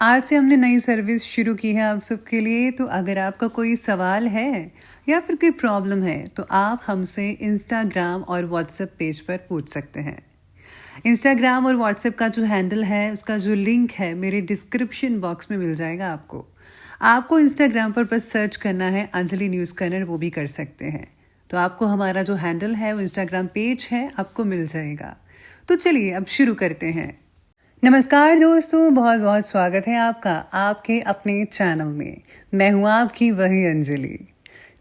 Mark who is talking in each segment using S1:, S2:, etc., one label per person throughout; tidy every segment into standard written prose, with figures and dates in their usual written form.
S1: आज से हमने नई सर्विस शुरू की है आप सबके लिए। तो अगर आपका कोई सवाल है या फिर कोई प्रॉब्लम है तो आप हमसे इंस्टाग्राम और व्हाट्सएप पेज पर पूछ सकते हैं। इंस्टाग्राम और व्हाट्सएप का जो हैंडल है उसका जो लिंक है मेरे डिस्क्रिप्शन बॉक्स में मिल जाएगा आपको। आपको इंस्टाग्राम पर बस सर्च करना है अंजलि न्यूज़ कॉर्नर, वो भी कर सकते हैं। तो आपको हमारा जो हैंडल है वो इंस्टाग्राम पेज है, आपको मिल जाएगा। तो चलिए अब शुरू करते हैं। नमस्कार दोस्तों, बहुत बहुत स्वागत है आपका आपके अपने चैनल में। मैं हूँ आपकी वही अंजलि।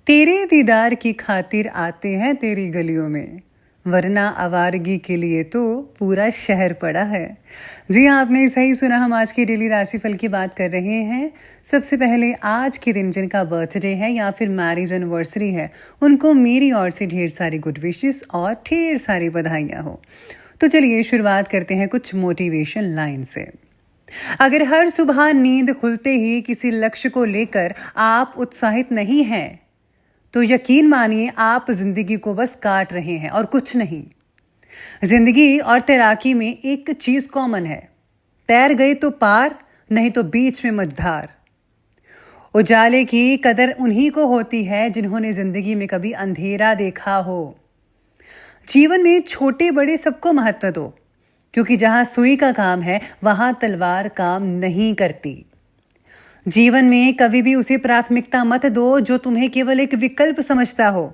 S1: तेरे दीदार की खातिर आते हैं तेरी गलियों में, वरना आवारगी के लिए तो पूरा शहर पड़ा है। जी हाँ, आपने सही सुना। हम आज की डेली राशिफल की बात कर रहे हैं। सबसे पहले आज के दिन जिनका बर्थडे है या फिर मैरिज एनिवर्सरी है, उनको मेरी ओर से ढेर सारी गुड विशेस और ढेर सारी बधाइयाँ हो। तो चलिए शुरुआत करते हैं कुछ मोटिवेशन लाइन से। अगर हर सुबह नींद खुलते ही किसी लक्ष्य को लेकर आप उत्साहित नहीं हैं, तो यकीन मानिए आप जिंदगी को बस काट रहे हैं और कुछ नहीं। जिंदगी और तैराकी में एक चीज कॉमन है, तैर गए तो पार, नहीं तो बीच में मझधार। उजाले की कदर उन्हीं को होती है जिन्होंने जिंदगी में कभी अंधेरा देखा हो। जीवन में छोटे बड़े सबको महत्व दो, क्योंकि जहां सुई का काम है वहां तलवार काम नहीं करती। जीवन में कभी भी उसे प्राथमिकता मत दो जो तुम्हें केवल एक विकल्प समझता हो।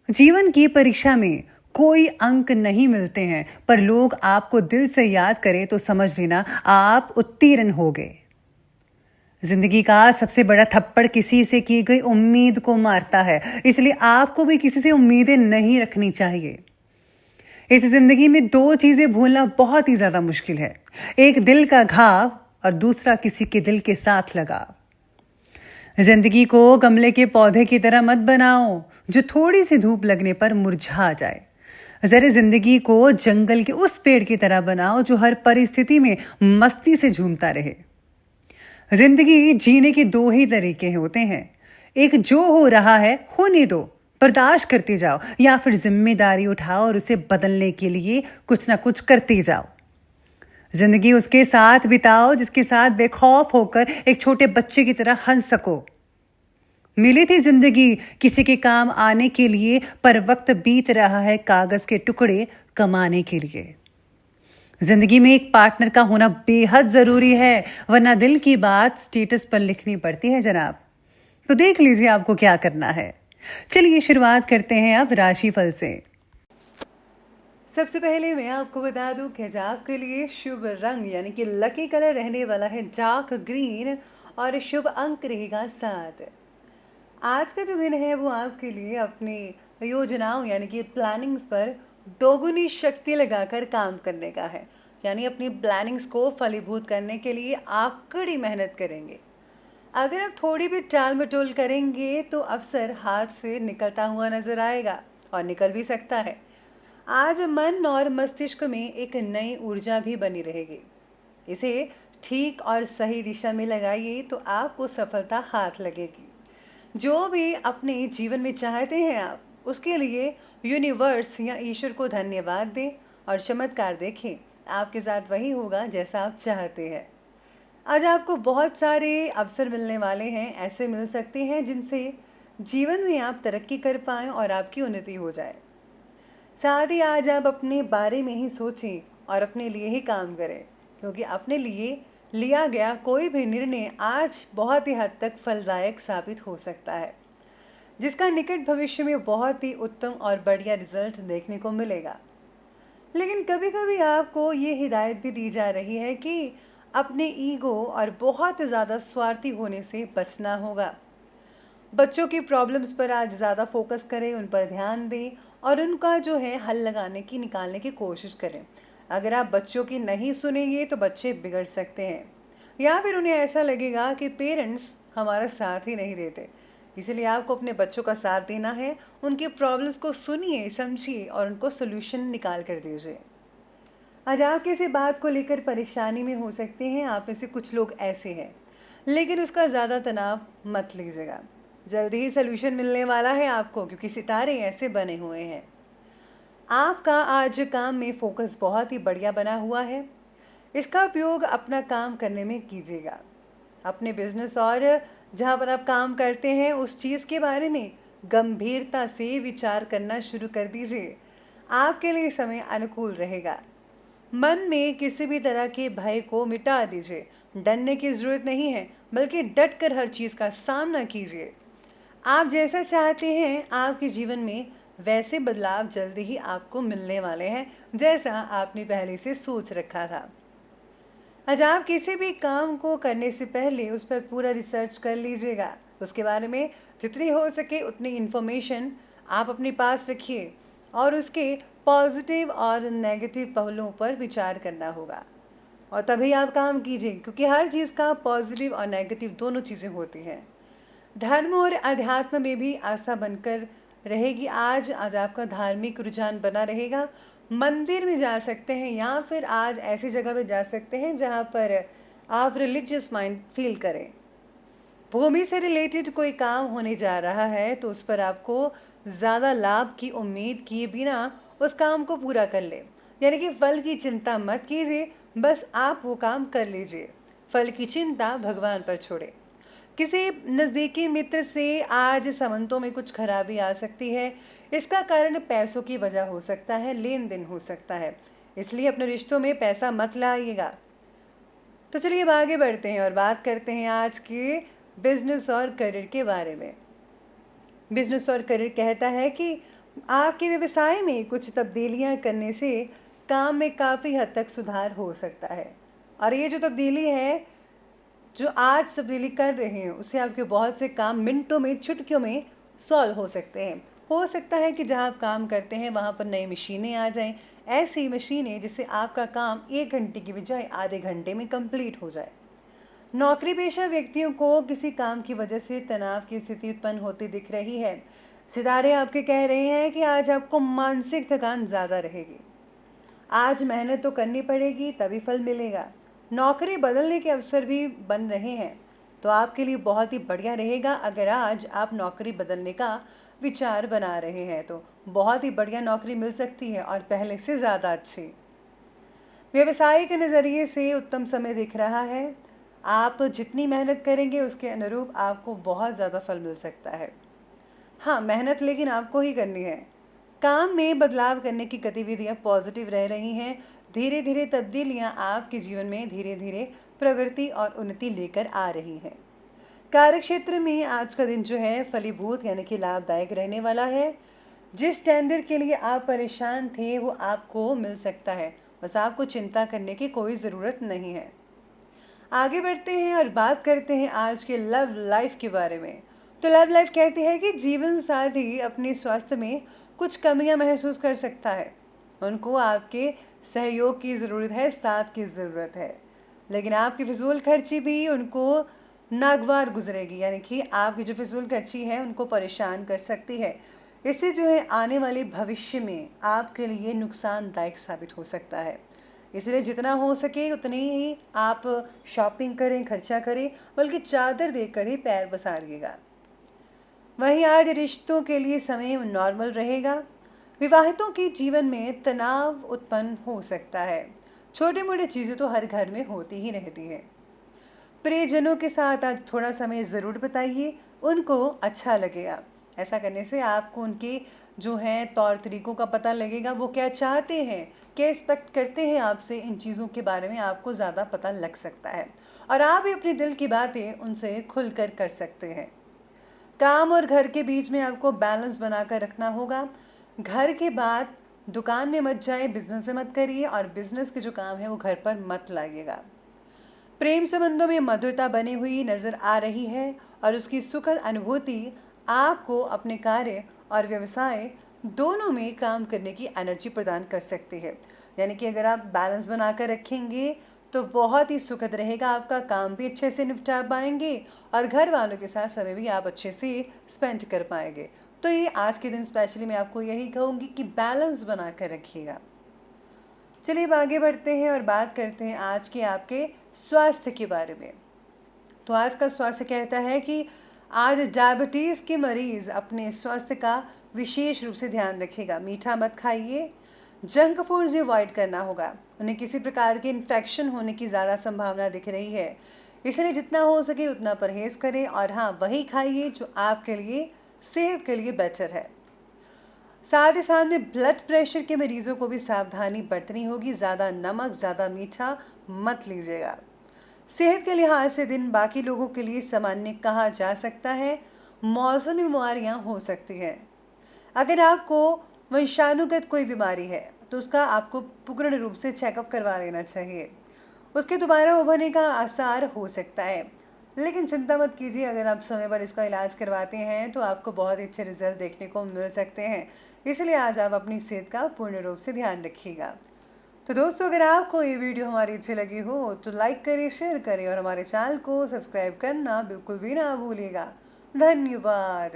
S1: जीवन की परीक्षा में कोई अंक नहीं मिलते हैं, पर लोग आपको दिल से याद करें तो समझ लेना आप उत्तीर्ण हो गए। जिंदगी का सबसे बड़ा थप्पड़ किसी से की गई उम्मीद को मारता है, इसलिए आपको भी किसी से उम्मीदें नहीं रखनी चाहिए। इस जिंदगी में दो चीजें भूलना बहुत ही ज्यादा मुश्किल है, एक दिल का घाव और दूसरा किसी के दिल के साथ लगाव। जिंदगी को गमले के पौधे की तरह मत बनाओ जो थोड़ी सी धूप लगने पर मुरझा जाए। जरा जिंदगी को जंगल के उस पेड़ की तरह बनाओ जो हर परिस्थिति में मस्ती से झूमता रहे। जिंदगी जीने के दो ही तरीके होते हैं, एक जो हो रहा है होने दो, बर्दाश्त करते जाओ, या फिर जिम्मेदारी उठाओ और उसे बदलने के लिए कुछ ना कुछ करते जाओ। जिंदगी उसके साथ बिताओ जिसके साथ बेखौफ होकर एक छोटे बच्चे की तरह हंस सको। मिली थी जिंदगी किसी के काम आने के लिए, पर वक्त बीत रहा है कागज के टुकड़े कमाने के लिए। जिंदगी में एक पार्टनर का होना बेहद जरूरी है, वरना दिल की बात स्टेटस पर लिखनी पड़ती है जनाब। तो देख लीजिए आपको क्या करना है। चलिए शुरुआत करते हैं अब राशिफल से। सबसे पहले मैं आपको बता दूं कि आज आपके लिए शुभ रंग यानी कि लकी कलर रहने वाला है डार्क ग्रीन और शुभ अंक रहेगा 7। आज का जो दिन है वो आपके लिए अपनी योजनाओं यानी कि प्लानिंग्स पर दोगुनी शक्ति लगाकर काम करने का है। यानी अपनी प्लानिंग्स को फलीभूत करने के लिए आप कड़ी मेहनत करेंगे। अगर आप थोड़ी भी टाल मटोल करेंगे तो अवसर हाथ से निकलता हुआ नजर आएगा और निकल भी सकता है। आज मन और मस्तिष्क में एक नई ऊर्जा भी बनी रहेगी, इसे ठीक और सही दिशा में लगाइए तो आपको सफलता हाथ लगेगी। जो भी अपने जीवन में चाहते हैं आप, उसके लिए यूनिवर्स या ईश्वर को धन्यवाद दें और चमत्कार देखें। आपके साथ वही होगा जैसा आप चाहते हैं। आज आपको बहुत सारे अवसर मिलने वाले हैं, ऐसे मिल सकते हैं जिनसे जीवन में आप तरक्की कर पाएं और आपकी उन्नति हो जाए। साथ ही आज आप अपने बारे में ही सोचें और अपने लिए ही काम करें, क्योंकि अपने लिए लिया गया कोई भी निर्णय आज बहुत ही हद तक फलदायक साबित हो सकता है, जिसका निकट भविष्य में बहुत ही उत्तम और बढ़िया रिजल्ट देखने को मिलेगा। लेकिन कभी कभी आपको ये हिदायत भी दी जा रही है कि अपने ईगो और बहुत ज़्यादा स्वार्थी होने से बचना होगा। बच्चों की प्रॉब्लम्स पर आज ज़्यादा फोकस करें, उन पर ध्यान दें और उनका जो है हल निकालने की कोशिश करें। अगर आप बच्चों की नहीं सुनेंगे तो बच्चे बिगड़ सकते हैं, या फिर उन्हें ऐसा लगेगा कि पेरेंट्स हमारा साथ ही नहीं देते। इसलिए आपको अपने बच्चों का साथ देना है, उनकी प्रॉब्लम्स को सुनिए, समझिए और उनको सोल्यूशन निकाल कर दीजिए। आज आप किसी बात को लेकर परेशानी में हो सकते हैं, आप में से कुछ लोग ऐसे हैं, लेकिन उसका ज़्यादा तनाव मत लीजिएगा। जल्दी ही सोल्यूशन मिलने वाला है आपको, क्योंकि सितारे ऐसे बने हुए हैं। आपका आज काम में फोकस बहुत ही बढ़िया बना हुआ है। इसका उपयोग अपना काम करने में कीजिएगा। अपने बिजनेस और जहाँ पर आप काम करते हैं उस चीज़ के बारे में गंभीरता से विचार करना शुरू कर दीजिए। आपके लिए समय अनुकूल रहेगा। मन में किसी भी तरह के भय को मिटा दीजिए। डरने की ज़रूरत नहीं है, बल्कि डट कर हर चीज़ का सामना कीजिए। आप जैसा चाहते हैं आपके जीवन में वैसे बदलाव जल्दी ही आपको मिलने वाले हैं, जैसा आपने पहले से सोच रखा था। आज आप किसी भी काम को करने से पहले उस पर पूरा रिसर्च कर लीजिएगा। उसके बारे में जितनी हो सके उतनी इन्फॉर्मेशन आप अपने पास रखिए और उसके पॉजिटिव और नेगेटिव पहलुओं पर विचार करना होगा और तभी आप काम कीजिए, क्योंकि हर चीज़ का पॉजिटिव और नेगेटिव दोनों चीज़ें होती हैं। धर्म और अध्यात्म में भी आस्था बनकर रहेगी। आज आज आपका धार्मिक रुझान बना रहेगा। मंदिर में जा सकते हैं या फिर आज ऐसी जगह पे जा सकते हैं जहाँ पर आप रिलीजियस माइंड फील करें। भूमि से रिलेटेड कोई काम होने जा रहा है तो उस पर आपको ज़्यादा लाभ की उम्मीद किए बिना उस काम को पूरा कर ले, यानी कि फल की चिंता मत कीजिए, बस आप वो काम कर लीजिए। फल की चिंता भगवान पर छोड़े। किसी नज़दीकी मित्र से आज संबंधों में कुछ खराबी आ सकती है। इसका कारण पैसों की वजह हो सकता है, लेन देन हो सकता है, इसलिए अपने रिश्तों में पैसा मत लाइएगा। तो चलिए अब आगे बढ़ते हैं और बात करते हैं आज के बिजनेस और करियर के बारे में। बिजनेस और करियर कहता है कि आपके व्यवसाय में कुछ तब्दीलियां करने से काम में काफ़ी हद तक सुधार हो सकता है। और ये जो तब्दीली है, जो आज तब्दीली कर रहे हैं, उससे आपके बहुत से काम मिनटों में, चुटकियों में सॉल्व हो सकते हैं। हो सकता है कि जहां आप काम करते हैं वहां पर नई मशीनें आ जाएं, ऐसी मशीनें जिससे आपका काम 1 घंटे की बजाय आधे घंटे में कंप्लीट हो जाए। नौकरी पेशा व्यक्तियों को किसी काम की वजह से तनाव की स्थिति उत्पन्न होती दिख रही है। सितारे आपके कह रहे हैं कि आज आपको मानसिक थकान ज़्यादा रहेगी। आज मेहनत तो करनी पड़ेगी, तभी फल मिलेगा। नौकरी बदलने के अवसर भी बन रहे हैं, तो आपके लिए बहुत ही बढ़िया रहेगा। अगर आज आप नौकरी बदलने का विचार बना रहे हैं तो बहुत ही बढ़िया नौकरी मिल सकती है और पहले से ज़्यादा अच्छी। व्यवसाय के नज़रिए से उत्तम समय दिख रहा है। आप जितनी मेहनत करेंगे उसके अनुरूप आपको बहुत ज़्यादा फल मिल सकता है। हाँ, मेहनत लेकिन आपको ही करनी है। काम में बदलाव करने की गतिविधियां पॉजिटिव रह रही हैं। धीरे धीरे तब्दीलियां आपके जीवन में धीरे धीरे प्रगति और उन्नति लेकर आ रही हैं। कार्यक्षेत्र में आज का दिन जो है फलीभूत यानी कि लाभदायक रहने वाला है। जिस टेंडर के लिए आप परेशान थे वो आपको मिल सकता है, बस आपको चिंता करने की कोई ज़रूरत नहीं है। आगे बढ़ते हैं और बात करते हैं आज के लव लाइफ के बारे में। तो लव लाइफ कहती है कि जीवन साथी अपने स्वास्थ्य में कुछ कमियां महसूस कर सकता है। उनको आपके सहयोग की ज़रूरत है, साथ की ज़रूरत है, लेकिन आपकी फिजूल खर्ची भी उनको नागवार गुजरेगी, यानी कि आपकी जो फिजूल खर्ची है उनको परेशान कर सकती है। इससे जो है आने वाले भविष्य में आपके लिए नुकसानदायक साबित हो सकता है। इसलिए जितना हो सके उतनी ही आप शॉपिंग करें, खर्चा करें, बल्कि चादर देकर ही पैर पसारिएगा। वहीं आज रिश्तों के लिए समय नॉर्मल रहेगा। विवाहितों के जीवन में तनाव उत्पन्न हो सकता है। छोटे मोटे चीज़ें तो हर घर में होती ही रहती हैं। प्रियजनों के साथ आज थोड़ा समय ज़रूर बिताइए, उनको अच्छा लगेगा। ऐसा करने से आपको उनके जो है तौर तरीकों का पता लगेगा, वो क्या चाहते हैं, क्या एक्सपेक्ट करते हैं आपसे। इन चीज़ों के बारे में आपको ज़्यादा पता लग सकता है और आप भी अपने दिल की बातें उनसे खुलकर कर सकते हैं। काम और घर के बीच में आपको बैलेंस बनाकर रखना होगा। घर के बाद दुकान में मत जाए, बिजनेस में मत करिए और बिजनेस के जो काम है वो घर पर मत लाइएगा। प्रेम संबंधों में मधुरता बनी हुई नजर आ रही है और उसकी सुखद अनुभूति आपको अपने कार्य और व्यवसाय दोनों में काम करने की एनर्जी प्रदान कर सकती है। यानी कि अगर आप बैलेंस बनाकर रखेंगे तो बहुत ही सुखद रहेगा। आपका काम भी अच्छे से निपटा पाएंगे और घर वालों के साथ समय भी आप अच्छे से स्पेंड कर पाएंगे। तो ये आज के दिन स्पेशली मैं आपको यही कहूँगी कि बैलेंस बनाकर रखिएगा। चलिए अब आगे बढ़ते हैं और बात करते हैं आज के आपके स्वास्थ्य के बारे में। तो आज का स्वास्थ्य कहता है कि आज डायबिटीज़ के मरीज अपने स्वास्थ्य का विशेष रूप से ध्यान रखेगा। मीठा मत खाइए, जंक फूड्स अवॉइड करना होगा, उन्हें किसी प्रकार के इन्फेक्शन होने की ज़्यादा संभावना दिख रही है, इसलिए जितना हो सके उतना परहेज करें और हाँ वही खाइए जो आपके लिए सेहत के लिए बेटर है। साथ ही साथ में ब्लड प्रेशर के मरीजों को भी सावधानी बरतनी होगी, ज़्यादा नमक ज़्यादा मीठा मत लीजिएगा। सेहत के लिहाज से दिन बाकी लोगों के लिए सामान्य कहा जा सकता है। मौसमी बीमारियां हो सकती हैं। अगर आपको वंशानुगत कोई बीमारी है तो उसका आपको पूर्ण रूप से चेकअप करवा लेना चाहिए, उसके दोबारा उभरने का आसार हो सकता है। लेकिन चिंता मत कीजिए, अगर आप समय पर इसका इलाज करवाते हैं तो आपको बहुत अच्छे रिजल्ट देखने को मिल सकते हैं। इसलिए आज आप अपनी सेहत का पूर्ण रूप से ध्यान रखिएगा। तो दोस्तों, अगर आपको ये वीडियो हमारी अच्छी लगी हो तो लाइक करें, शेयर करें और हमारे चैनल को सब्सक्राइब करना बिल्कुल भी ना भूलिएगा। धन्यवाद।